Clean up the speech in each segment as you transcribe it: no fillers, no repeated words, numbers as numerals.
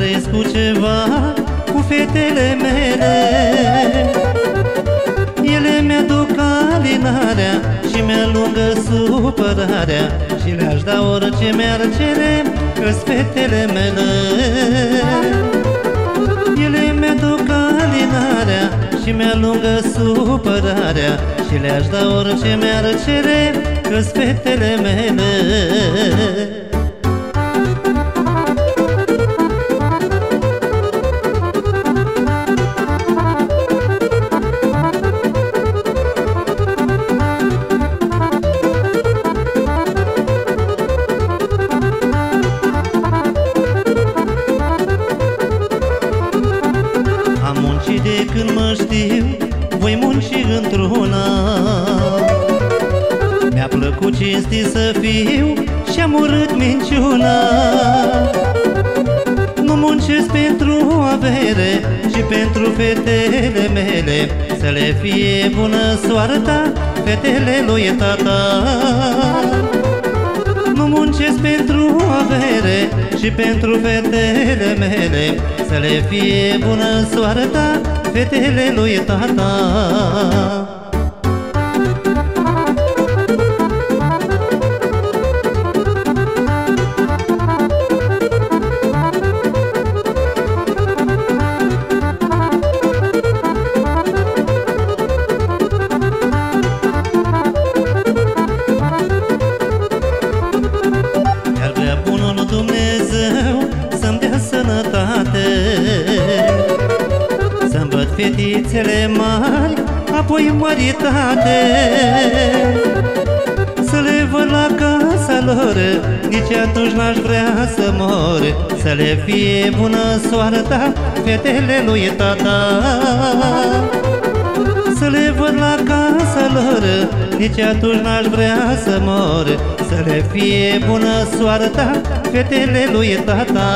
trăiesc cu ceva, cu fetele mele. Ele mi-aduc alinarea și mi-alungă supărarea, și le-aș da orice mi-ar cere, că-s fetele mele. Ele mi-aduc alinarea și mi-alungă supărarea, și le-aș da orice mi-ar cere, că-s fetele mele. De când mă știu, voi munci într-una. Mi-a plăcut cinstit să fiu și-am urât minciuna. Nu muncesc pentru avere, ci pentru fetele mele, să le fie bună soarta fetele lui tata. Nu muncesc pentru avere, ci pentru fetele mele, să le fie bună soarta fetele lui tata. Iar vrea bunul Dumnezeu să-mi dea sănătate, să-mi văd fetițele mari, apoi măritate, să le văd la casa lor, nici atunci n-aș vrea să mor, să le fie bună soarta fetele lui tata. Să le văd la casa lor, nici atunci n-aș vrea să mor, să le fie bună soarta fetele lui tata.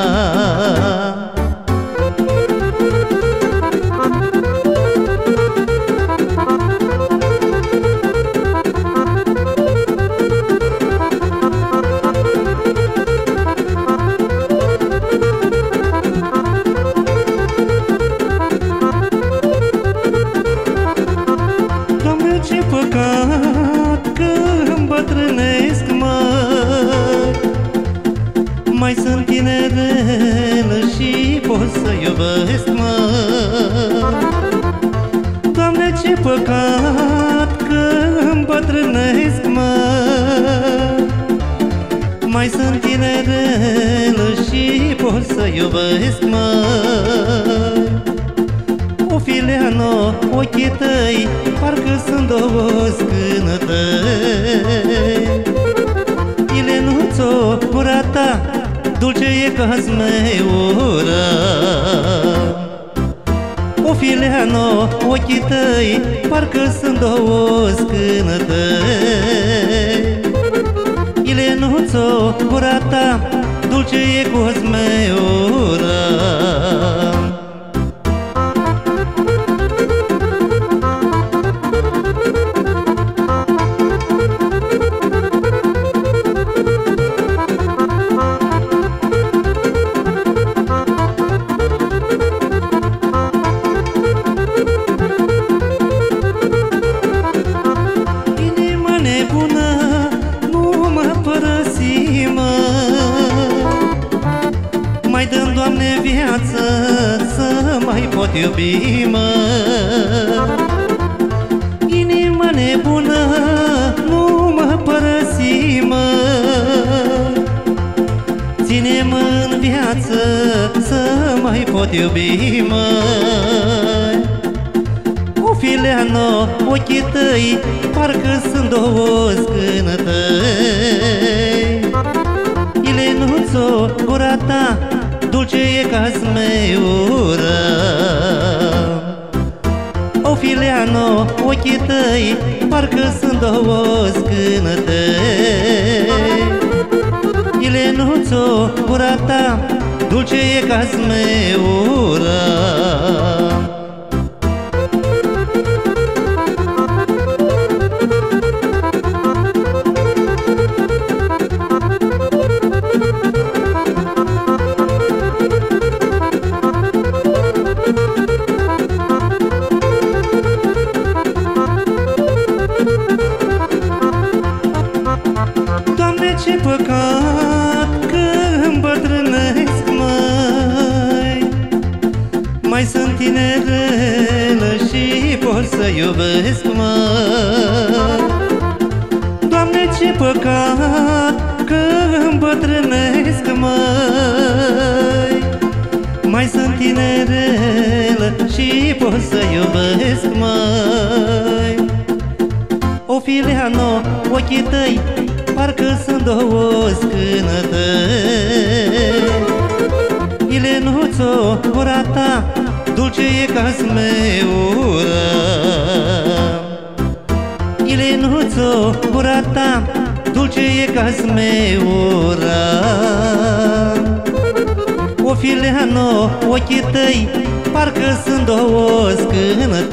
Ce păcat că îmbătrânesc, măi, mai sunt tinerelă și pot să iubesc, măi. Doamne, ce păcat că îmbătrânesc, măi, mai sunt tinerelă și pot să iubesc, măi. O Fileano, ochii tăi, parcă sunt două scânătăi. Ilenuțo, gura ta, dulce e ca zmeiura. O Fileano, ochii tăi, parcă sunt două scânătăi. Ilenuțo, gura ta, dulce e ca zmeiura. Mai dă-mi, Doamne, viață să mai pot iubi, mă. Inima nebună, nu mă părăsi, mă. Ține-mă în viață să mai pot iubi, mă. O Fileano, ochii tăi, parcă sunt două scânătăi. Ilenuțo, gura ta, dulce e ca zmeiura. O Fileano, ochii tăi, parcă sunt două scânătăi. Ilenuțo, gura ta, dulce e ca zmeiura. Mai sunt tinerelă și pot să iubesc, măi. Doamne, ce păcat că îmbătrânesc, măi. Mai sunt tinerelă și pot să iubesc, măi. O Fileano, ochii tăi parcă sunt două scânătăi. Ilenuțo, gura ta dulce e ca smeura. Ilenuțo, gura ta dulce e ca smeura. O Fileano, ochii tăi parcă sunt două scânătăi.